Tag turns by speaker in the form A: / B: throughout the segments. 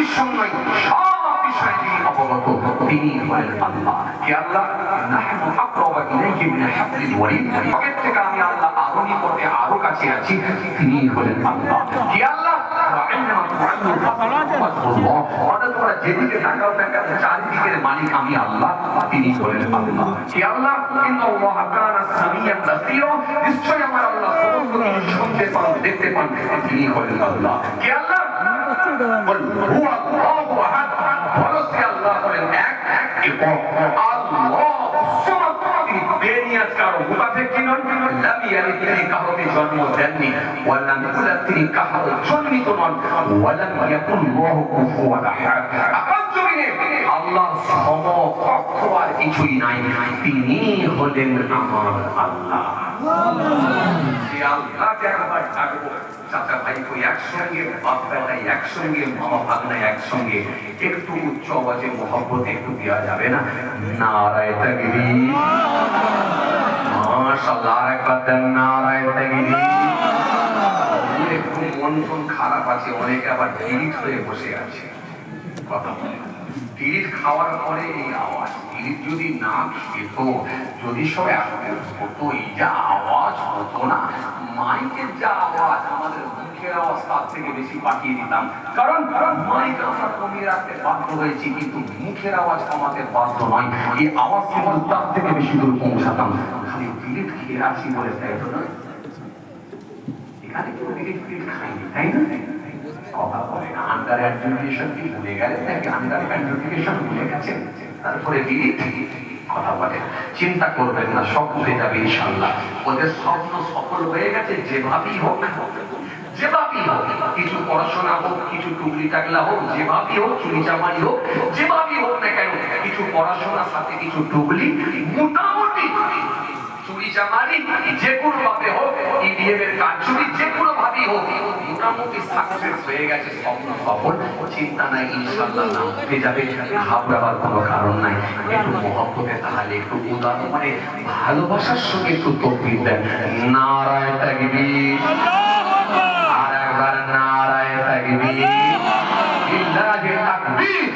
A: পরিচ্ছন্ন সব বিষয়ে তিনি অবগত, তিনি হলেন আল্লাহ। কে আল্লাহ? নাহনু আকরাবু ইলাইহি মিন হাবলিল ওয়ারিদ, পকেট থেকে আমি আল্লাহ আরো নিকটে আরো কাছে আছি, তিনি হলেন আল্লাহ। কে আল্লাহ? তোমরা যেদিকে তাকাও না কেন চারিদিকের মালিক আমি আল্লাহ, তিনি হলেন আল্লাহ। কে আল্লাহ? ইন্নাল্লাহা কানা সামিয়ান বাসীরা, নিশ্চয় আমার আল্লাহ সমস্ত কিছু শুনতে পান, দেখতে পান, তিনি হলেন আল্লাহ। কে আল্লাহ? বল হুয়া আল্লাহু আহাদ, বলো সে আল্লাহ হলেন এক একক আল্লাহ। তিনি বেনিয়াত কারো মুতাফিক নন, লাম ইয়ালিদ, তিনি কাউকে জন্ম দেননি, ওয়া লাম ইউলাদ, তিনি কারো জন্মিত নন, ওয়া লাম ইয়াকুন লাহু কুফুয়ান আহাদ। আকাশ জমিনে আল্লাহ সমকক্ষ আর কিছুই নাই, তিনি হলেন আমার আল্লাহ। সে আল্লাহকে একবার ডাকবো, চাচা ভাই কই একসঙ্গে, বাপ বেটা একসঙ্গে, মামা ভাগনা একসঙ্গে, একটু উচ্চ আওয়াজে মোহব্বত একটু দেওয়া যাবে না? নারায়ে তাকবীর, মাশাআল্লাহ, আরেকবার দেন নারায়ে তাকবীর। একটু মন টন খারাপ আছে, অনেকে আবার ডিলিট হয়ে বসে আছে, কথা বলে ডিলিট খাওয়ার পরে এই আওয়াজ। ডিলিট যদি না খেত, যদি সব হতো, এই যা আওয়াজ হতো না, মাইকের যা আওয়াজ, আমাদের মুখের আওয়াজ তার থেকে বেশি পাঠিয়ে দিতাম। কারণ মাইক আমরা কমিয়ে রাখতে বাধ্য হয়েছি, কিন্তু মুখের আওয়াজ কমাতে বাধ্য নয়। এই আওয়াজ কেবল তার থেকে বেশি দূর পৌঁছাতাম। খালি ডিলিট খেয়ে আসি বলে, তাই তো নয়? এখানে কেউ ডিলিট খাইনি, তাই না? কথা বলে না, আন্ডার অ্যাডজুডিকেশন কি ভুলে গেলেন নাকি? আন্ডার অ্যাডজুডিকেশন ভুলে গেছেন, তারপরে ডিলিট কথা বলে। চিন্তা করবেন না, সব হয়ে যাবে ইনশাআল্লাহ। ওদের স্বপ্ন সফল হয়ে গেছে, যেভাবেই হোক, যেভাবেই হোক, কিছু পড়াশোনা হোক, কিছু টুকলি টাকলা হোক, যেভাবেই হোক, চুরি চামারি হোক, যেভাবেই হোক না কেন, কিছু পড়াশোনার সাথে কিছু টুকলি, মোটামুটি চুরি চামারি যে কোনো ভাবে হোক, ইডিএম এর কাজ চুরি যে কোনো ভাবেই হোক, মোটামুটি সাকসেস হয়ে গেছে, স্বপ্ন সফল। চিন্তা নাই, ইনশাআল্লাহ নাম পেয়ে যাবে, ঘাবড়াবার কোনো কারণ নাই। একটু মহব্বতে তাহলে একটু উদাহরণ, মানে ভালোবাসার সঙ্গে একটু তকবীর দেন, নারায়ে তাকবীর, আর একবার নারায়ে তাকবীর, লিল্লাহি তাকবীর।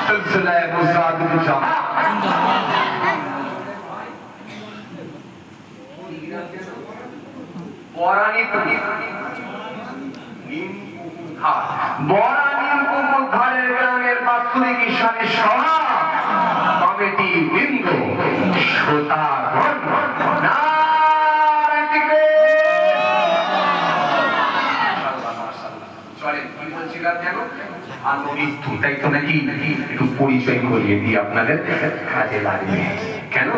A: সিলসিলায়ে মুজাহিদুল জামাত বরানী পুকুরধারের গ্রামের বাৎসরিক ঈশানী সভা কমিটি বৃন্দ, শ্রোতাগণ, চলেন, কি বলছিলাম যেন? মৃত্যু, তাই তো নাকি? একটু পরিচয় করিয়ে দিই আপনাদের, কাজে লাগবে। কেন?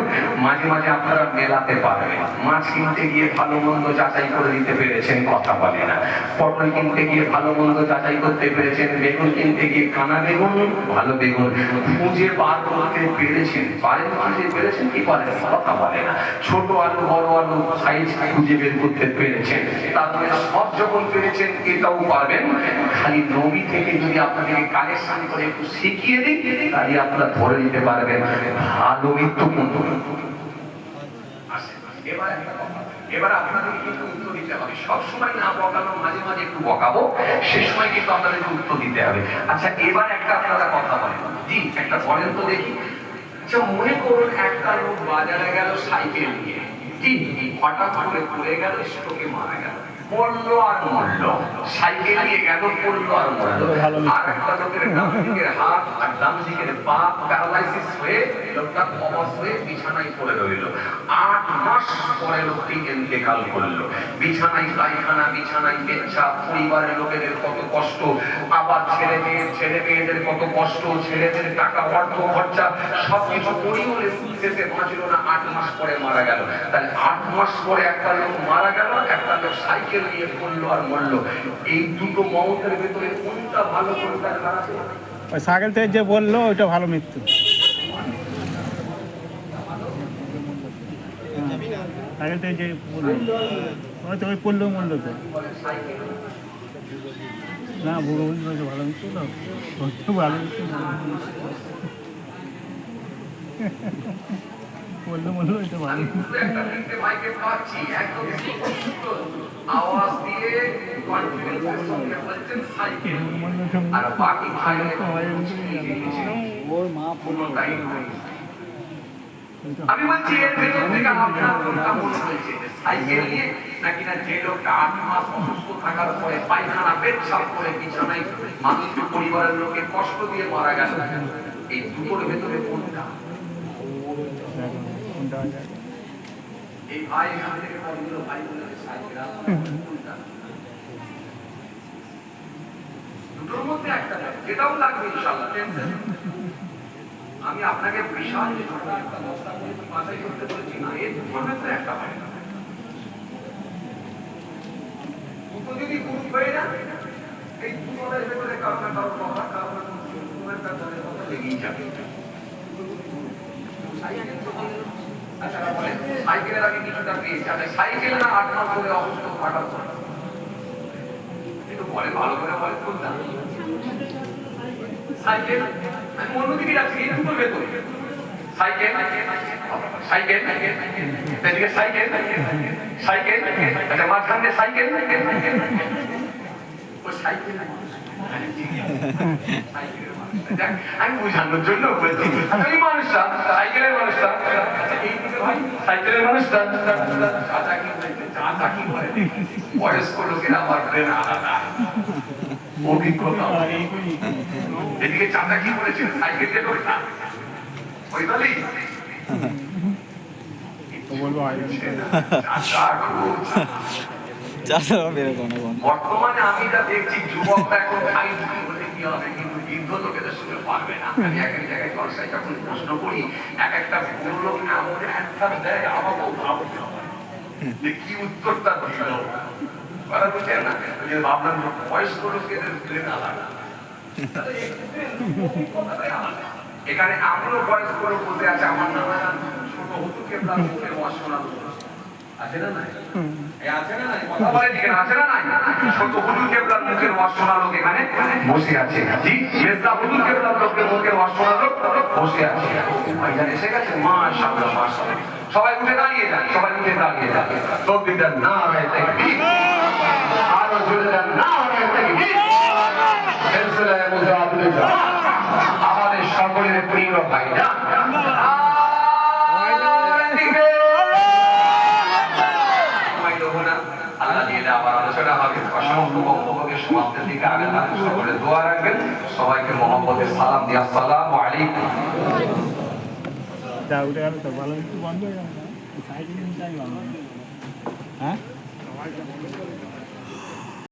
A: মাঝে মাঝে আপনারা মেলাতে পারবেন, মাছ কিনতে গিয়ে ভালো মন্দ যাচাই করে দিতে পেরেছেন, কথা বলে না। পটল কিনতে গিয়ে ভালো মন্দ যাচাই করতে পেরেছেন, বেগুন কিনতে গিয়ে কানা বেগুন, ভালো বেগুন খুঁজে বার করতে পেরেছেন, খুঁজে পেরেছেন কি পারেন, কথা বলে না। ছোট আলু বড় আলু সাইজ খুঁজে বের করতে পেরেছেন, তারপরে সব যখন পেরেছেন এটাও পারবেন। খালি নবী থেকে যদি আপনাদেরকে কালেকশন করে একটু শিখিয়ে দিই, তাহলে আপনারা ধরে নিতে পারবেন ভালো মৃত্যু কোনটা। এবার আপনাদের কিন্তু উত্তর দিতে হবে, সবসময় না বকানো, মাঝে মাঝে একটু বকাবো, সে সময় কিন্তু আপনাদেরকে উত্তর দিতে হবে। আচ্ছা, এবার একটা আপনারা কথা বলেন, জি একটা বলেন তো দেখি। আচ্ছা, মনে করুন একটা লোক বাজারে গেল সাইকেল নিয়ে, জি হঠাৎ করে পড়ে গেল, স্ট্রোকে মারা গেল, মরলো আর মরলো, সাইকেল নিয়ে গেল, পড়লো আর মরলো। আর একটা লোকের ডান দিকের হাত আর ডান দিকের পা প্যারালাইসিস হয়ে লোকটা অবশ হয়ে বিছানায় পড়ে রইল। 8 মাস পরে লোকটি ইন্তেকাল করলো। বিছানায় পায়খানা, বিছানায় পেচ্ছাপ, পরিবারের লোকেদের কত কষ্ট, আবার ছেলে মেয়েদের কত কষ্ট, ছেলেদের টাকা অর্থ খরচা সবকিছু করিও শেষে বাঁচল না, 8 মাস পরে মারা গেল। তাহলে 8 মাস পরে একটা লোক মারা গেল, একটা লোক সাইকেল নিয়ে পড়লো আর মরলো। এই দুটো মৌতের ভেতরে কোনটা ভালো, কোনটা খারাপ?
B: ওই সাইকেল থেকে যে বললো ওইটা ভালো মৃত্যু। সাইকেল থেকে যে বললো হয়তো ওই পড়লো মরলো, তো না বুড়ো বলছে ভালো মৃত্যু, না ভালো মৃত্যু। পড়লো মনে হইতে পারে
A: আমি শুধু একটা তিনটে মাইকে পাচ্ছি একদম স্পষ্ট আওয়াজ দিয়ে কনফিডেন্সের সঙ্গে বলছেন সাইকেল আর বাকি ভাইয়ের
C: ওর মা
A: কোনোটাই নাই। আমি বলছি এর ভেতর থেকে আপনার কোনটা মনে হয়েছে যে সাইকেল নিয়ে নাকি না যে লোকটা 8 মাস অসুস্থ থাকার পরে পায়খানা পেচ্ছাপ করে বিছানায় মানুষ পরিবারের লোকে কষ্ট দিয়ে মারা গেল, এই দুটোর ভেতরে কোনটা?
B: কোনটা যায়
A: এই ভাই এখান থেকে বলছিল ভাই বলে সাইকেল কোনটা? দুটোর মধ্যে একটা যেটাও লাগবে ইনশাআল্লাহ, টেনশন। আমি আপনাকে বিশাল যে ছোট একটা বস্তা করে বাছাই করতে বলেছি না, এই দুটোর ভেতরে একটা হয় না। দুটো যদি গ্রুপ হয়ে যায়, এই দুটোর ভেতরে কারো না কারো কথা, কারো না কোনো একটা দলের কথা লেগেই যাবে। আচ্ছা বলেন, সাইকেলের আগে কিছুটা পেয়েছি, আচ্ছা সাইকেল না 8 মাস ধরে অসুস্থ থাকার পর একটু বলে ভালো করে বলে কোনটা? সাইকেল। আমি অন্যদিকে যাচ্ছি, এই দুটোর ভেতরে সাইকেল সাইকেল এদিকে সাইকেল সাইকেল, আচ্ছা মাঝখানে সাইকেল ওই সাইকেল আমি বোঝানোর জন্য বলছি এই মানুষটা সাইকেলের মানুষটা সাইকেলের মানুষটা বয়স্ক লোকেরা আমার ব্রেন আলাদা অভিজ্ঞতা। এদিকে চাঁদা কি বলেছিল সাইকেল যে ওইটা ওই দলই
B: বলবো
A: বর্তমানে আমি যা দেখছি যুবকরা এখন খাই বলে কি হবে, কিন্তু বৃদ্ধ লোকেদের সঙ্গে পারবে না। আমি এক এক জায়গায় চর্চায় যখন প্রশ্ন করি, এক একটা বুড়ো লোক এমন অ্যান্সার দেয় আমাকেও ভাবতে হয় যে কি উত্তরটা দিল। কথা বুঝছেন না? যে ভাবলাম বয়স্ক লোকেদের ব্রেন আলাদা, এখানে আমরাও বয়স্ক লোক বসে আছে, আমার নামে ছোট হুতুকে মুখের মশলা আছে না নাই? আছে না নাই? কথা বলে ঠিক আছে না নাই? ছোট হুজুর কেবলার মুখের ওয়াজ শোনা লোক এখানে বসে আছে। জি, মেজদা হুজুর কেবলার লোকের মুখের ওয়াজ শোনা লোক বসে আছে। ভাইজান এসে গেছে, মাশাআল্লাহ মাশাআল্লাহ। সবাই উঠে দাঁড়িয়ে যান, সবাই উঠে দাঁড়িয়ে যান। তাকবীর, নারায়ে তাকবীর। আরো জোরে দেন, নারায়ে তাকবীর। সিলসিলায়ে মুজাহিদুল জামাত আমাদের সকলের প্রিয় ভাইজান, সবাইকে মোহাম্মদের সালাম দিয়ে আসসালামু আলাইকুম।
B: যা উঠে গেল তো ভালো, একটু বন্ধ হয়ে গেল না সাইকেল বন্ধ। হ্যাঁ